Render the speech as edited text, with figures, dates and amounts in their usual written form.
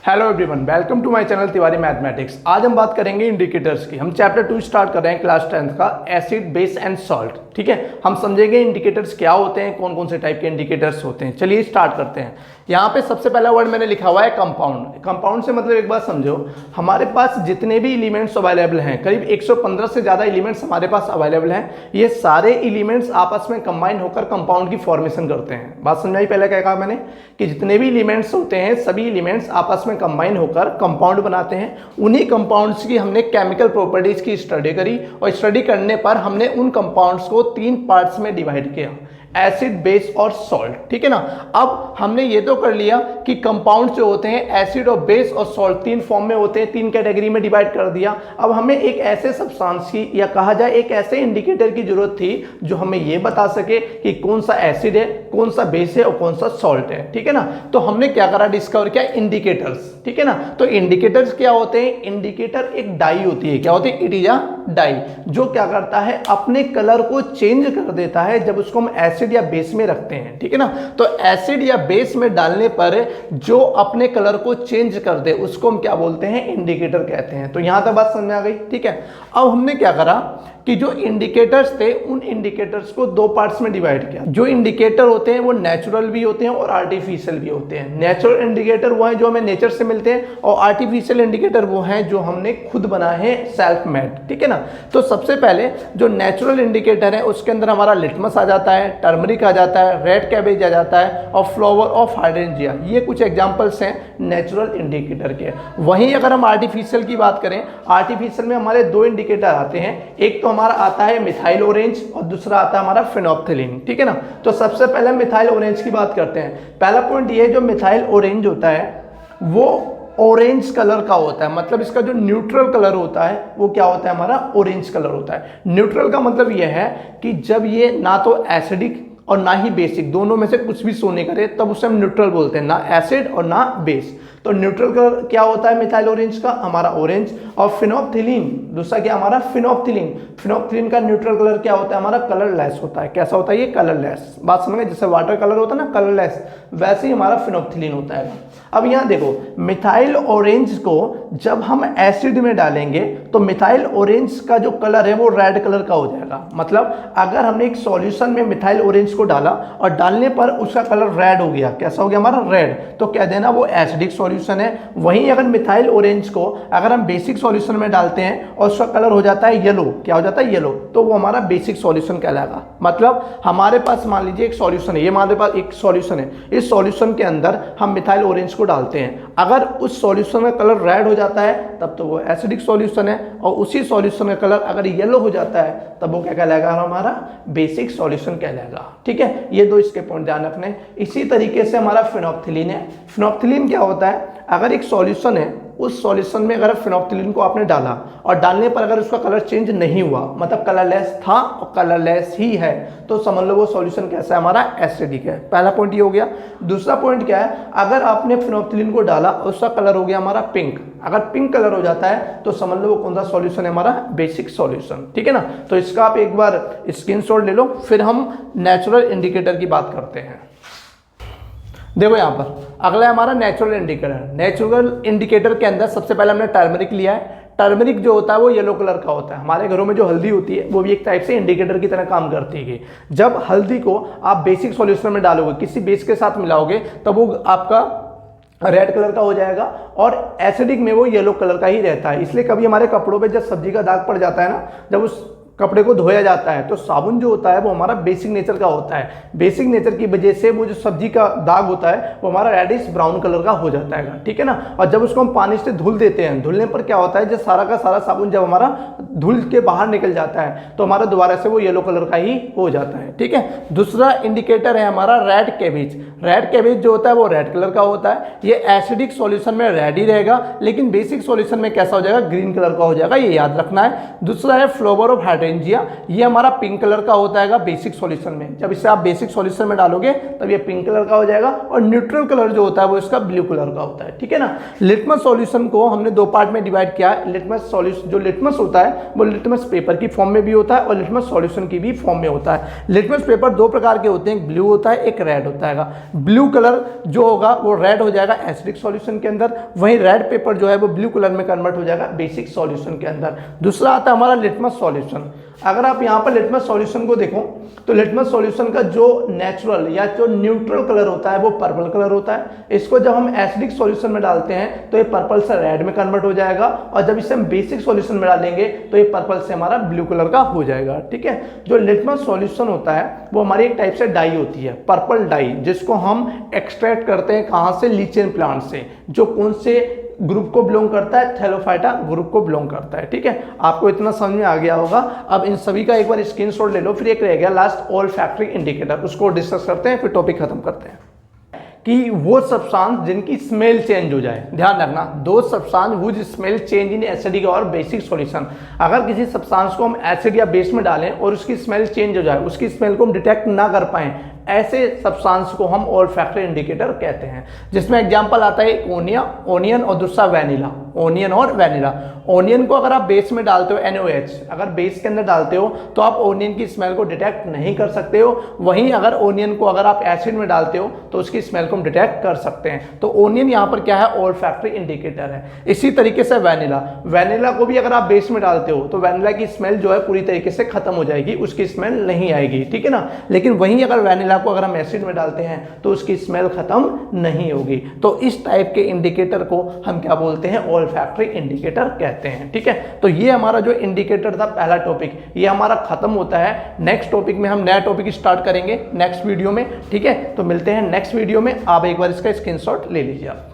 Hello everyone, welcome to my channel Tiwari mathematics. आज हम बात करेंगे इंडिकेटर्स की। हम चैप्टर 2 स्टार्ट कर रहे हैं क्लास 10th का, एसिड बेस एंड सॉल्ट। ठीक है, हम समझेंगे इंडिकेटर्स क्या होते हैं, कौन कौन से टाइप के इंडिकेटर्स होते हैं। चलिए स्टार्ट करते हैं। यहाँ पे सबसे पहला वर्ड मैंने लिखा हुआ है कंपाउंड। कंपाउंड से मतलब एक बात समझो, हमारे पास जितने भी एलिमेंट्स अवेलेबल हैं, करीब 115 से ज़्यादा एलिमेंट्स हमारे पास अवेलेबल हैं। ये सारे एलिमेंट्स आपस में कंबाइन होकर कंपाउंड की फॉर्मेशन करते हैं। बात समझाई? पहले क्या कहा मैंने कि जितने भी एलिमेंट्स होते हैं, सभी एलिमेंट्स आपस में कंबाइन होकर कंपाउंड बनाते हैं। उन्हीं कंपाउंड्स की हमने केमिकल प्रॉपर्टीज की स्टडी करी और स्टडी करने पर हमने उन कंपाउंड्स को 3 पार्ट्स में डिवाइड किया, एसिड, बेस और सॉल्ट। ठीक है ना। अब हमने ये तो कर लिया कि कंपाउंड जो होते हैं एसिड और बेस और सॉल्ट 3 फॉर्म में होते हैं, 3 कैटेगरी में डिवाइड कर दिया। अब हमें एक ऐसे सब्सटेंस की या कहा जाए एक ऐसे इंडिकेटर की जरूरत थी जो हमें ये बता सके कि कौन सा एसिड है, कौन सा बेस है और कौन सा सॉल्ट है। ठीक है ना। तो हमने क्या करा, डिस्कवर किया इंडिकेटर्स। ठीक है ना। तो इंडिकेटर्स क्या होते हैं? इंडिकेटर एक डाई होती है। क्या होती है? इट इज अ डाई, जो क्या करता है, अपने कलर को चेंज कर देता है जब उसको हम एसिड या बेस में रखते हैं। ठीक है ना। तो एसिड या बेस में डालने पर जो अपने कलर को चेंज कर दे उसको हम क्या बोलते हैं? इंडिकेटर कहते हैं। तो यहां तक बात समझ आ गई? ठीक है। अब हमने क्या करा कि जो इंडिकेटर्स थे उन इंडिकेटर्स को 2 पार्ट्स में डिवाइड किया। जो इंडिकेटर होते हैं वो नेचुरल भी होते हैं और आर्टिफिशियल भी होते हैं। नेचुरल इंडिकेटर वो हैं जो हमें नेचर से मिलते हैं और आर्टिफिशियल इंडिकेटर वो हैं जो हमने खुद बनाए हैं, सेल्फ मेड। ठीक है ना। तो सबसे पहले जो नेचुरल इंडिकेटर है उसके अंदर हमारा लिटमस आ जाता है, टर्मरिक आ जाता है, रेड कैबेज आ जाता है और फ्लावर ऑफ हाइड्रेंजिया। ये कुछ एग्जांपल्स हैं नेचुरल इंडिकेटर के। वहीं अगर हम आर्टिफिशियल की बात करें, आर्टिफिशियल में हमारे 2 इंडिकेटर आते हैं। एक तो हमारा आता है मिथाइल ऑरेंज और दूसरा आता है हमारा फेनोल्फथलीन। ठीक है ना। तो सबसे पहले मिथाइल ऑरेंज की बात करते हैं। पहला पॉइंट ये है, जो मिथाइल ऑरेंज होता है वो ऑरेंज कलर का होता है। मतलब इसका जो न्यूट्रल कलर होता है वो क्या होता है? हमारा ऑरेंज कलर होता है। न्यूट्रल का मतलब यह है कि जब ये ना तो एसिडिक और ना ही बेसिक, दोनों में से कुछ भी शो नहीं करे, तब उसे हम न्यूट्रल बोलते हैं, ना एसिड और ना बेस। तो न्यूट्रल कलर क्या होता है मिथाइल ऑरेंज का? हमारा ऑरेंज। और फेनोल्फथलीन दूसरा क्या? हमारा फेनोल्फथलीन। फेनोल्फथलीन का न्यूट्रल कलर क्या होता है? हमारा कलरलेस होता है। कैसा होता है ये? कलरलेस। बात समझ गए? जैसे वाटर कलर होता है ना कलरलेस, वैसे ही हमारा फेनोल्फथलीन होता है। अब यहाँ देखो, मिथाइल ऑरेंज को जब हम एसिड में डालेंगे तो मिथाइल ऑरेंज का जो कलर है वो रेड कलर का हो जाएगा। मतलब अगर हमने एक सॉल्यूशन में मिथाइल ऑरेंज को डाला और डालने पर उसका कलर रेड हो गया, कैसा हो गया हमारा? रेड। तो कह देना वो एसिडिक सॉल्यूशन है। वहीं अगर मिथाइल ऑरेंज को अगर हम बेसिक सॉल्यूशन में डालते हैं और उसका कलर हो जाता है येलो, क्या हो जाता है? येलो, तो वो हमारा बेसिक सॉल्यूशन कहलाएगा। मतलब हमारे पास मान लीजिए एक सॉल्यूशन है, ये हमारे पास एक सॉल्यूशन है, इस सॉल्यूशन के अंदर हम मिथाइल ऑरेंज को डालते हैं। अगर उस सॉल्यूशन का कलर रेड हो जाता है तब तो वो एसिडिक सॉल्यूशन है, और उसी सॉल्यूशन का कलर अगर येलो हो जाता है तब वो क्या कहलाएगा? हमारा बेसिक सॉल्यूशन कहलाएगा। ठीक है। ये 2 इसके पॉइंट ध्यान रखने। इसी तरीके से हमारा फेनोल्फथलीन है। फेनोल्फथलीन क्या होता है? अगर एक सॉल्यूशन है, उस सॉल्यूशन में अगर फेनोल्फथलीन को आपने डाला और डालने पर अगर उसका कलर चेंज नहीं हुआ, मतलब कलरलेस था और कलरलेस ही है, तो समझ लो वो सॉल्यूशन कैसा है? हमारा एसिडिक है। पहला पॉइंट ये हो गया। दूसरा पॉइंट क्या है? अगर आपने फेनोल्फथलीन को डाला और उसका कलर हो गया हमारा पिंक, अगर पिंक कलर हो जाता है तो समझ लो वो कौन सा सॉल्यूशन है? हमारा बेसिक सॉल्यूशन। ठीक है ना। तो इसका आप एक बार स्क्रीनशॉट ले लो, फिर हम नेचुरल इंडिकेटर की बात करते हैं। देखो यहाँ पर अगला है हमारा नेचुरल इंडिकेटर। नेचुरल इंडिकेटर के अंदर सबसे पहले हमने टर्मरिक लिया है। टर्मरिक जो होता है वो येलो कलर का होता है। हमारे घरों में जो हल्दी होती है वो भी एक टाइप से इंडिकेटर की तरह काम करती है। जब हल्दी को आप बेसिक सॉल्यूशन में डालोगे, किसी बेस के साथ मिलाओगे, तब वो आपका रेड कलर का हो जाएगा और एसिडिक में वो येलो कलर का ही रहता है। इसलिए कभी हमारे कपड़ों पे जब सब्जी का दाग पड़ जाता है ना, जब उस कपड़े को धोया जाता है तो साबुन जो होता है वो हमारा बेसिक नेचर का होता है। बेसिक नेचर की वजह से वो जो सब्जी का दाग होता है वो हमारा रेडिश ब्राउन कलर का हो जाता है। ठीक है ना। और जब उसको हम पानी से धुल देते हैं, धुलने पर क्या होता है, जो सारा का सारा साबुन जब हमारा धुल के बाहर निकल जाता है तो हमारा दोबारा से वो येलो कलर का ही हो जाता है। ठीक है। दूसरा इंडिकेटर है हमारा रेड कैबेज। रेड कैबेज जो होता है वो रेड कलर का होता है। ये एसिडिक सॉल्यूशन में रेड ही रहेगा, लेकिन बेसिक सॉल्यूशन में कैसा हो जाएगा? ग्रीन कलर का हो जाएगा। ये याद रखना है। दूसरा है फ्लावर ऑफ हाइड्रेंजिया। ये हमारा पिंक कलर का होता है बेसिक सॉल्यूशन में। जब इसे आप बेसिक सॉल्यूशन में डालोगे तब ये पिंक कलर का हो जाएगा, और न्यूट्रल कलर जो होता है वो इसका ब्लू कलर का होता है। ठीक है ना। लिटमस सॉल्यूशन को हमने 2 पार्ट में डिवाइड किया है। लिटमस सॉल्यूशन, जो लिटमस होता है वो लिटमस पेपर की फॉर्म में भी होता है और लिटमस सॉल्यूशन की भी फॉर्म में होता है। लिटमस पेपर 2 प्रकार के होते हैं, एक ब्लू होता है, एक रेड होता है। ब्लू कलर जो होगा वो रेड हो जाएगा एसिडिक सॉल्यूशन के अंदर, वहीं रेड पेपर जो है वो ब्लू कलर में कन्वर्ट हो जाएगा बेसिक सॉल्यूशन के अंदर। दूसरा आता है हमारा लिटमस सॉल्यूशन। अगर आप यहाँ पर लिटमस सॉल्यूशन को देखो तो लिटमस सॉल्यूशन का जो नेचुरल या जो न्यूट्रल कलर होता है वो पर्पल कलर होता है। इसको जब हम एसिडिक सॉल्यूशन में डालते हैं तो ये पर्पल से रेड में कन्वर्ट हो जाएगा, और जब इसे हम बेसिक सॉल्यूशन में डालेंगे तो ये पर्पल से हमारा ब्लू कलर का हो जाएगा। ठीक है, जो लिटमस सॉल्यूशन होता है वो हमारी एक टाइप से डाई होती है, पर्पल डाई, जिसको हम एक्सट्रैक्ट करते हैं कहाँ से, लीचेन प्लांट से, जो कौन से ग्रुप को बिलोंग करता है, थैलोफाइटा ग्रुप को बिलोंग करता है। ठीक है, आपको इतना समझ में आ गया होगा। अब इन सभी का एक बार स्क्रीनशॉट ले लो, फिर एक रह गया लास्ट ओल्फैक्टरी इंडिकेटर, उसको डिस्कस करते हैं, फिर टॉपिक खत्म करते हैं कि वो सब्सटेंस जिनकी स्मेल चेंज हो जाए। ध्यान रखना, दो substance which smell change in acidic और बेसिक सॉल्यूशन। अगर किसी सब्सटेंस को हम एसिड या बेस में डालें और उसकी स्मेल चेंज हो जाए, उसकी स्मेल को हम डिटेक्ट ना कर पाएं, ऐसे सब्सटेंस को हम ओल्फैक्टरी इंडिकेटर कहते हैं। जिसमें एग्जांपल आता है ओनियन और दूसरा वैनिला, ओनियन और वैनिला। ओनियन को अगर आप बेस में डालते हो NaOH, अगर बेस के अंदर डालते हो तो आप ओनियन की स्मेल को डिटेक्ट नहीं कर सकते हो। वहीं अगर ओनियन को अगर आप एसिड में डालते हो तो उसकी स्मेल को हम डिटेक्ट कर सकते हैं। तो ओनियन यहाँ पर क्या है, ओल्फैक्टरी इंडिकेटर है। इसी तरीके से वैनिला को भी अगर आप बेस में डालते हो तो वैनिला की स्मेल जो है पूरी तरीके से खत्म हो जाएगी, उसकी स्मेल नहीं आएगी। ठीक है ना, लेकिन वहीं अगर वैनिला को अगर हम एसिड में डालते हैं तो उसकी स्मेल खत्म नहीं होगी। तो इस टाइप के इंडिकेटर को हम क्या बोलते हैं, ओल्फैक्टरी इंडिकेटर कहते हैं। ठीक है, तो ये हमारा जो इंडिकेटर था पहला टॉपिक, ये हमारा खत्म होता है। नेक्स्ट टॉपिक में हम नया टॉपिक स्टार्ट करेंगे नेक्स्ट वीडियो में। ठीक है, तो मिलते हैं नेक्स्ट वीडियो में। आप एक बार इसका स्क्रीनशॉट ले लीजिए आप।